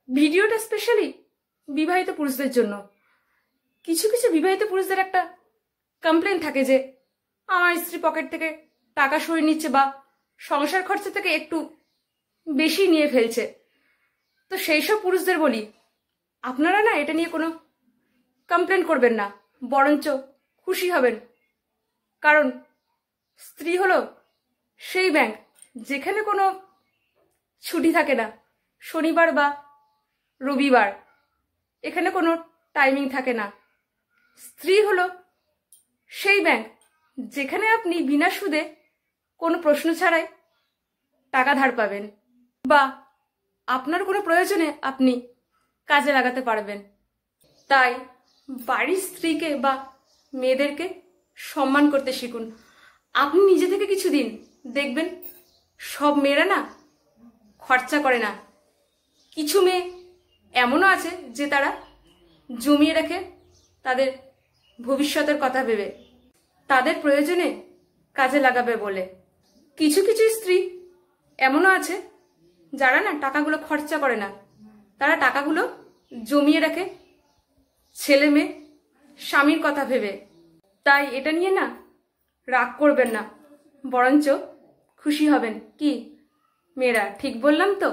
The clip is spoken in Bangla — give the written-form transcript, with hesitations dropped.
ভিডিওটা স্পেশালি বিবাহিত পুরুষদের জন্য। কিছু কিছু বিবাহিত পুরুষদের একটা কমপ্লেন থাকে যে আমার স্ত্রী পকেট থেকে টাকা সরিয়ে নিচ্ছে বা সংসার খরচা থেকে একটু বেশি নিয়ে ফেলছে। তো সেই সব পুরুষদের বলি, আপনারা না এটা নিয়ে কোনো কমপ্লেন করবেন না, বরঞ্চ খুশি হবেন। কারণ স্ত্রী হলো সেই ব্যাংক যেখানে কোনো ছুটি থাকে না, শনিবার বা রবিবার, এখানে কোনো টাইমিং থাকে না। স্ত্রী হলো সেই ব্যাংক যেখানে আপনি বিনা সুদে কোনো প্রশ্ন ছাড়াই টাকা ধার পাবেন বা আপনার কোনো প্রয়োজনে আপনি কাজে লাগাতে পারবেন। তাই বাড়ির স্ত্রীকে বা মেয়েদেরকে সম্মান করতে শিখুন। আপনি নিজে থেকে কিছু দিন দেখবেন সব মেয়েরা না খরচা করে না। কিছু মেয়ে এমনও আছে যে তারা জমিয়ে রাখে তাদের ভবিষ্যতের কথা ভেবে, তাদের প্রয়োজনে কাজে লাগাবে বলে। কিছু কিছু স্ত্রী এমনও আছে যারা না টাকাগুলো খরচা করে না, তারা টাকাগুলো জমিয়ে রাখে ছেলে মেয়ে স্বামীর কথা ভেবে। তাই এটা নিয়ে না রাগ করবেন না, বরঞ্চ খুশি হবেন। কি মেয়েরা, ঠিক বললাম তো?